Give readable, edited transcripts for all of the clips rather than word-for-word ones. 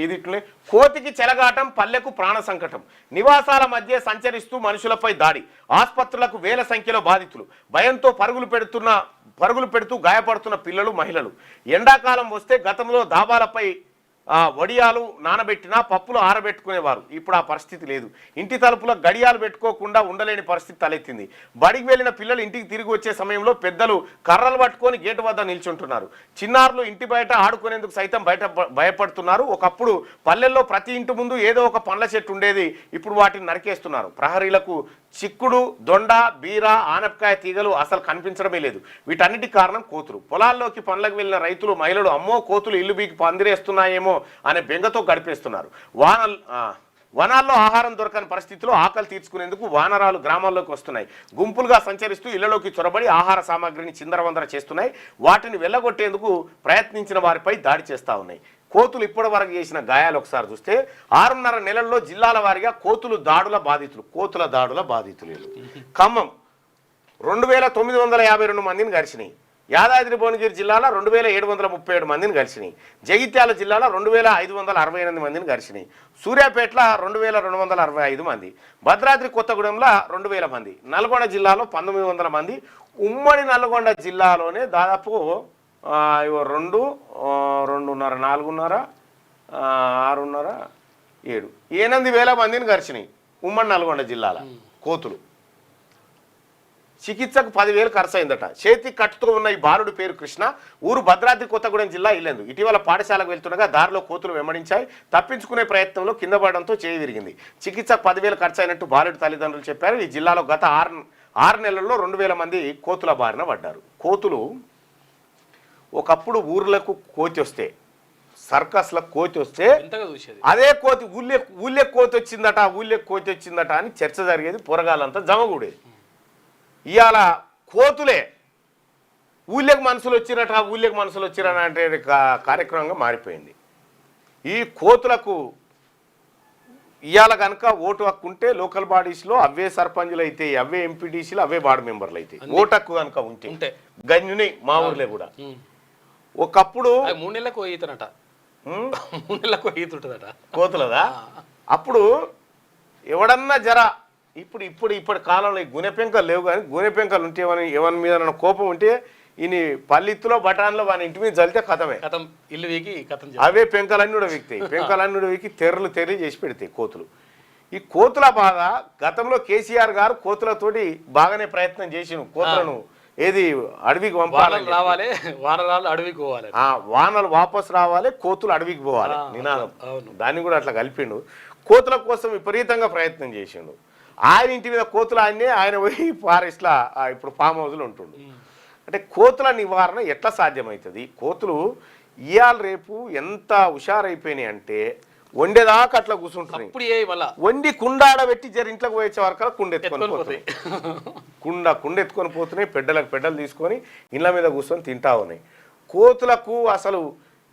ఇది ఇట్లనే కోతికి చెలగాటం పల్లెకు ప్రాణ సంకటం నివాసాల మధ్య సంచరిస్తూ మనుషులపై దాడి ఆసుపత్రులకు వేల సంఖ్యలో బాధితులు భయంతో పరుగులు పెడుతూ గాయపడుతున్న పిల్లలు మహిళలు ఎండాకాలం వస్తే గతంలో దాబాలపై వడియాలు నానబెట్టినా పప్పులు ఆరబెట్టుకునేవారు ఇప్పుడు ఆ పరిస్థితి లేదు ఇంటి తలుపుల గడియాలు పెట్టుకోకుండా ఉండలేని పరిస్థితి తలెత్తింది బడికి వెళ్ళిన పిల్లలు ఇంటికి తిరిగి వచ్చే సమయంలో పెద్దలు కర్రలు పట్టుకొని గేటు వద్ద నిల్చుంటున్నారు చిన్నారులు ఇంటి బయట ఆడుకునేందుకు సైతం భయపడుతున్నారు ఒకప్పుడు పల్లెల్లో ప్రతి ఇంటి ముందు ఏదో ఒక పండ్ల చెట్టు ఉండేది ఇప్పుడు వాటిని నరికేస్తున్నారు ప్రహరీలకు చిక్కుడు దొండ బీర ఆనపకాయ తీగలు అసలు కనిపించడమే లేదు వీటన్నిటి కారణం కోతులు పొలాల్లోకి పనులకు వెళ్ళిన రైతులు మహిళలు అమ్మో కోతులు ఇల్లు బీకి పందిరేస్తున్నాయేమో అనే బెంగతో గడిపేస్తున్నారు వనాల్లో ఆహారం దొరకని పరిస్థితిలో ఆకలి తీర్చుకునేందుకు వానరాలు గ్రామాల్లోకి వస్తున్నాయి గుంపులుగా సంచరిస్తూ ఇళ్లలోకి చొరబడి ఆహార సామాగ్రిని చిందరవందర చేస్తున్నాయి వాటిని వెళ్ళగొట్టేందుకు ప్రయత్నించిన వారిపై దాడి చేస్తూ ఉన్నాయి కోతులు ఇప్పటి వరకు చేసిన గాయాలు ఒకసారి చూస్తే 6.5 నెలల్లో జిల్లాల వారీగా కోతుల దాడుల బాధితులు ఖమ్మం 2952 మందిని గడిచినాయి యాదాద్రి భువనగిరి జిల్లాలో 2737 మందిని గడిచినాయి జగిత్యాల జిల్లాలో 2568 మందిని గడిచినాయి సూర్యాపేటలో 2265 మంది భద్రాద్రి కొత్తగూడెంలో 2000 మంది నల్గొండ జిల్లాలో 1900 మంది ఉమ్మడి నల్గొండ జిల్లాలోనే దాదాపు 2, 2.5, 4.5, 6.5, 7, 8,000 మందిని గడిచినాయి ఉమ్మడి నల్గొండ జిల్లాలో కోతులు చికిత్సకు 10,000 ఖర్చు అయిందట చేతి కట్టుతో ఉన్న ఈ బాలుడి పేరు కృష్ణ ఊరు భద్రాద్రి కొత్తగూడెం జిల్లా ఇల్లందు ఇటీవల పాఠశాలకు వెళ్తుండగా దారిలో కోతులు వెంబడించాయి తప్పించుకునే ప్రయత్నంలో కింద పడడంతో చేయి విరిగింది చికిత్సకు 10,000 ఖర్చు అయినట్టు బాలుడి తల్లిదండ్రులు చెప్పారు ఈ జిల్లాలో గత 6 నెలల్లో 2,000 మంది కోతుల బారిన పడ్డారు కోతులు ఒకప్పుడు ఊర్లకు కోతి వస్తే సర్కస్లకు కోతి వస్తే అదే కోతి ఊళ్ళే కోతి వచ్చిందట అని చర్చ జరిగేది పొరగాలంతా జమగూడేది ఇవాళ కోతులే ఊళ్ళకి మనుషులు వచ్చిరట అంటే కార్యక్రమంగా మారిపోయింది ఈ కోతులకు ఇవాళ కనుక ఓటు హక్కు ఉంటే లోకల్ బాడీస్లో అవే సర్పంచులు అయితే అవే ఎంపీటీసీలు అవే వార్డు మెంబర్లు అయితే ఓటు హక్కు కనుక ఉంటే గన్యుని మా ఊర్లో కూడా ఒకప్పుడు 3 నెలలకు ఈతనట 3 నెలలకు ఈతుంటదట కోతులదా అప్పుడు ఎవడన్నా జర ఇప్పుడు కాలంలో గునె పెంకలు లేవు కానీ గునె పెంకలు ఉంటే ఎవరి మీద కోపం ఉంటే ఈయన పల్లిత్తులో బఠాన్లో వాని ఇంటి మీద చల్లితే కథమే ఇల్లు వీకి అవే పెంకలన్నీ కూడా వీక్తాయి పెంకలన్నీ కూడా వీకి తెర్రలు చేసి పెడతాయి కోతులు ఈ కోతుల బాధ గతంలో కేసీఆర్ గారు కోతులతోటి బాగానే ప్రయత్నం చేసిన కోతులను ఏది అడవికి పంపాలి రావాలి వానరాలు అడవికి పోవాలి వానలు వాపసు రావాలి కోతులు అడవికి పోవాలి నినాదం దాన్ని కూడా అట్లా కలిపిండు కోతుల కోసం విపరీతంగా ప్రయత్నం చేసిండు ఆయన ఇంటి మీద కోతులు ఆయన పోయి ఫారెస్ట్లా ఇప్పుడు ఫామ్ హౌస్లో ఉంటుండు అంటే కోతుల నివారణ ఎట్లా సాధ్యమవుతుంది కోతులు ఇవాళ రేపు ఎంత హుషారైపోయినాయి అంటే వండేదాకా అట్లా కూర్చుంటున్నాయి వండి కుండ ఆడబెట్టి జర ఇంట్లోకి పోయే వరకు కుండ ఎత్తుకొని పోతున్నాయి కుండ ఎత్తుకొని పోతున్నాయి పెడ్డలు తీసుకొని ఇళ్ళ మీద కూర్చొని తింటా ఉన్నాయి కోతులకు అసలు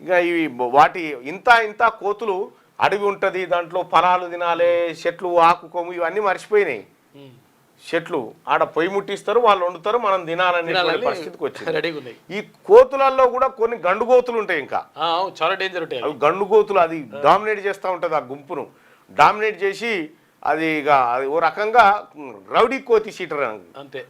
ఇక ఇవి వాటి ఇంత కోతులు అడవి ఉంటుంది దాంట్లో ఫలాలు తినాలి చెట్లు ఆకు కొమ్ము ఇవన్నీ మర్చిపోయినాయి చెట్లు ఆడ పొయ్యి ముట్టిస్తారు వాళ్ళు వండుతారు మనం తినాలనే పరిస్థితికి వచ్చింది ఈ కోతులలో కూడా కొన్ని గండు కోతులు ఉంటాయి ఇంకా చాలా డేంజర్ ఉంటాయి అవి గండు కోతులు అది డామినేట్ చేస్తూ ఉంటుంది ఆ గుంపును డామినేట్ చేసి అది ఇక ఓ రకంగా రౌడీ కోతి షీటర్ అంతే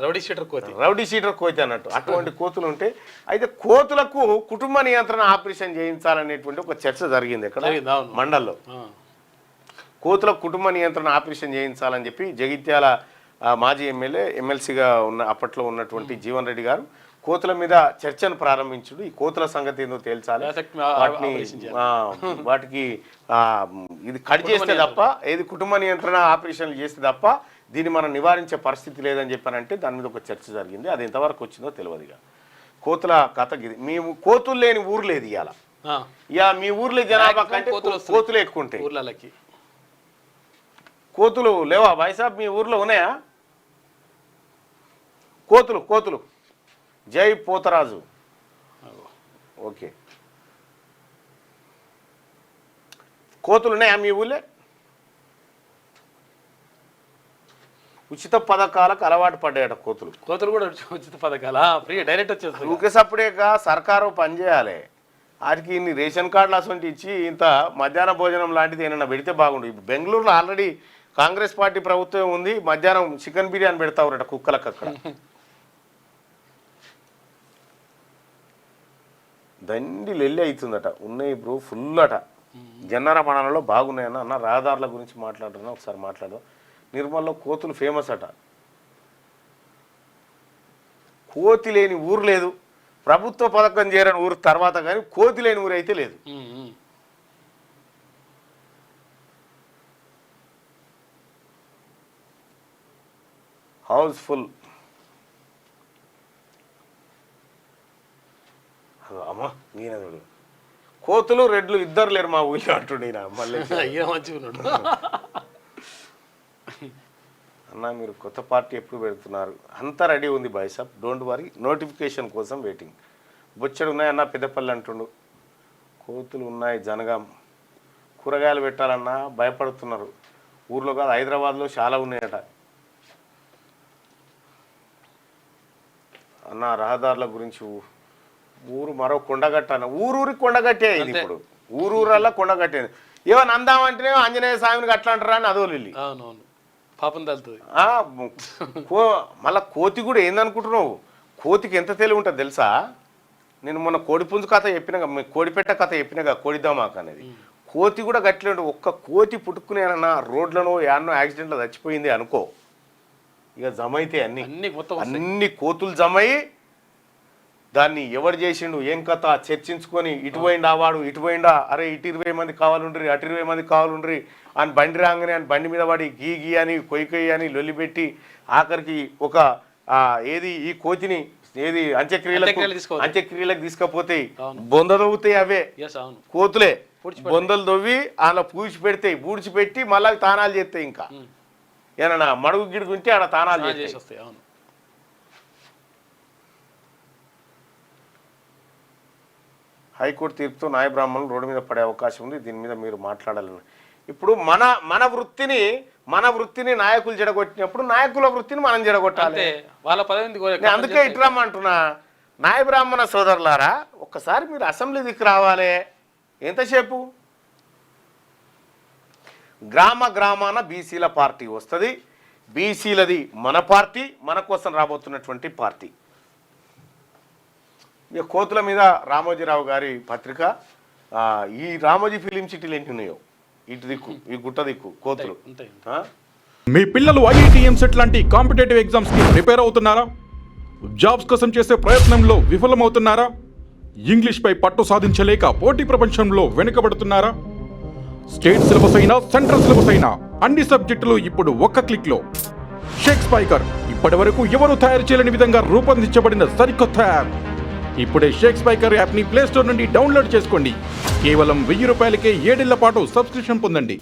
రౌడీ షీటర్ కోతి అన్నట్టు అటువంటి కోతులు ఉంటాయి అయితే కోతులకు కుటుంబ నియంత్రణ ఆపరేషన్ చేయించాలనేటువంటి ఒక చర్చ జరిగింది ఇక్కడ మండల్లో కోతులకు కుటుంబ నియంత్రణ ఆపరేషన్ చేయించాలని చెప్పి జగిత్యాల మాజీ ఎమ్మెల్సీగా అప్పట్లో ఉన్నటువంటి జీవన్ రెడ్డి గారు కోతుల మీద చర్చను ప్రారంభించుడు ఈ కోతుల సంగతి ఏందో తేల్చాలి వాటికి ఇది కట్ చేస్తే తప్ప ఏది కుటుంబ నియంత్రణ ఆపరేషన్లు చేస్తే తప్ప దీన్ని మనం నివారించే పరిస్థితి లేదని చెప్పానంటే దాని మీద ఒక చర్చ జరిగింది అది ఎంతవరకు వచ్చిందో తెలియదు ఇక కోతుల కథ మేము కోతులు లేని ఊరు లేదు ఇవాళ మీ ఊర్లో జనాభా కంటే కోతులు ఎక్కువ ఉంటాయి ఊర్లకి కోతులు లేవా భాయ్సాబ్ మీ ఊర్లో ఉన్నాయా కోతులు జై పోతరాజు ఓకే కోతులు ఉన్నాయా మీ ఊళ్ళే ఉచిత పథకాలకు అలవాటు పడ్డాయట కోతులు కూడా ఉచిత పథకాల ఫ్రీ డైరెక్ట్ వచ్చేస్తుంది ఊకేసప్పుడేగా సర్కారు పనిచేయాలి వాటికి ఇన్ని రేషన్ కార్డులు అసలు ఇచ్చి ఇంత మధ్యాహ్న భోజనం లాంటిది ఏమైనా పెడితే బాగుండు. ఇప్పుడు బెంగళూరులో ఆల్రెడీ కాంగ్రెస్ పార్టీ ప్రభుత్వం ఉంది, మధ్యాహ్నం చికెన్ బిర్యానీ పెడతావురట కుక్కలకు అక్కడ. దండి లెల్లి అవుతుందట. ఉన్నాయి బ్రో ఫుల్ అట. జన్నార మండలంలో బాగున్నాయన్న. అన్న రహదారుల గురించి మాట్లాడుతున్నా, ఒకసారి మాట్లాడు. నిర్మల్లో కోతులు ఫేమస్ అట. కోతి లేని ఊరు లేదు, ప్రభుత్వ పథకం చేరని ఊరు తర్వాత, కానీ కోతి లేని ఊరు అయితే లేదు. హౌస్ఫుల్. అమ్మా నేనడు కోతులు రెడ్లు ఇద్దరు లేరు మా ఊళ్ళో అంటుండే మళ్ళీ. అన్న మీరు కొత్త పార్టీ ఎప్పుడు పెడుతున్నారు? అంతా రెడీ ఉంది బాయ్ సాబ్, డోంట్ వరీ, నోటిఫికేషన్ కోసం వెయిటింగ్. బొచ్చడు ఉన్నాయన్న పెద్దపల్లి అంటుండు. కోతులు ఉన్నాయి జనగాం. కూరగాయలు పెట్టాలన్నా భయపడుతున్నారు. ఊర్లో కాదు హైదరాబాద్లో చాలా ఉన్నాయట. అన్న రహదారుల గురించి ఊరు మరో కొండగట్ట అన్న. ఊరూరి కొండగట్టే అయింది ఇప్పుడు. ఊరూరల్లా కొండగట్టేది. ఏమని అందామంటేనే ఆంజనేయ స్వామిని అట్లా అంటారా అని అదో వెళ్ళి పాపం తల్లుతుంది. మళ్ళా కోతి కూడా ఏందనుకుంటున్నావు? కోతికి ఎంత తెలివి ఉంటుంది తెలుసా? నేను మొన్న కోడి పుంజు కథ చెప్పినగా, కోడిపెట్ట కథ చెప్పినగా, కోడిదామాక అనేది. కోతి కూడా గట్లే ఉంటుంది. ఒక్క కోతి పుట్టుకునేనన్నా రోడ్లను యాన్నో యాక్సిడెంట్లో చచ్చిపోయింది అనుకో, ఇక జమైతే అన్ని కోతులు జమయి దాన్ని ఎవరు చేసిండు ఏం కథ చర్చించుకొని, ఇటు పోయిండా వాడు, ఇటు పోయిండా, అరే ఇటు 20 మంది కావాలుండ్రి, అటు 20 మంది కావాలుండ్రి అని బండి రాగానే అని బండి మీద పడి గీ గీ అని కొయ్యి అని లొల్లిపెట్టి ఆఖరికి ఒక ఏది ఈ కోతిని ఏది అంత్యక్రియలకు తీసుకపోతే బొందలు దవ్వుతాయి. అవే కోతులే బొందలు దవ్వి అలా పూడ్చిపెడతాయి. పూడ్చిపెట్టి మళ్ళీ తానాలు చేస్తాయి. ఇంకా ఏమన్నా మడుగు గిడుగుంటే ఆడ తానాలు చేస్తాయి. హైకోర్టు తీర్పుతో న్యాయ బ్రాహ్మణులు రోడ్డు మీద పడే అవకాశం ఉంది. దీని మీద మీరు మాట్లాడాలని. ఇప్పుడు మన వృత్తిని నాయకులు జడగొట్టినప్పుడు నాయకుల వృత్తిని మనం జడగొట్టాలి. అందుకే ఇట్రామంటున్నా, న్యాయ బ్రాహ్మణ సోదరులారా, ఒక్కసారి మీరు అసెంబ్లీ దిక్కు రావాలి. ఎంతసేపు గ్రామాన బీసీల పార్టీ వస్తుంది. బీసీలది మన పార్టీ, మన కోసం రాబోతున్నటువంటి పార్టీ. ఇక కోతుల మీద రామోజీరావు గారి పత్రిక. ఈ రామోజీ ఫిలిం సిటీలు ఎన్ని ఉన్నాయో, ఇటు దిక్కు ఈ గుట్ట దిక్కు కోతులు. మీ పిల్లలు ఐఐటిఎం సెట్ లాంటి కాంపిటేటివ్ ఎగ్జామ్స్ కి ప్రిపేర్ అవుతున్నారా? జాబ్స్ కోసం చేసే ప్రయత్నంలో విఫలమవుతున్నారా? ఇంగ్లీష్ పై పట్టు సాధించలేక పోటీ ప్రపంచంలో వెనుకబడుతున్నారా? స్టేట్ సిలబస్ అయినా సెంట్రల్ సిలబస్ అయినా అన్ని సబ్జెక్టులు ఇప్పుడు ఒక్క క్లిక్ లో. షేక్ స్పైకర్ ఇప్పటి వరకు ఎవరు తయారు చేయలేని విధంగా రూపొందించబడిన సరికొత్త యాప్. ఇప్పుడే షేక్ స్పైకర్ యాప్ ని ప్లే స్టోర్ నుండి డౌన్లోడ్ చేసుకోండి. కేవలం 1000 రూపాయలకే 7 ఏళ్ల పాటు సబ్స్క్రిప్షన్ పొందండి.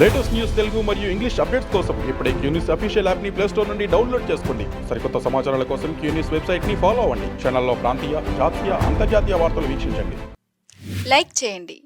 లేటెస్ట్ న్యూస్ తెలుగు మరియు ఇంగ్లీష్ అప్డేట్స్ కోసం ఇప్పుడే క్యూన్యూస్ అఫీషియల్ యాప్ ని ప్లే స్టోర్ నుండి డౌన్లోడ్ చేసుకోండి. సరికొత్త సమాచారాల కోసం క్యూన్యూస్ వెబ్సైట్ ని ఫాలో అవ్వండి. ఛానల్లో ప్రాంతీయ, జాతీయ, అంతర్జాతీయ వార్తలు వీక్షించండి. లైక్ చేయండి,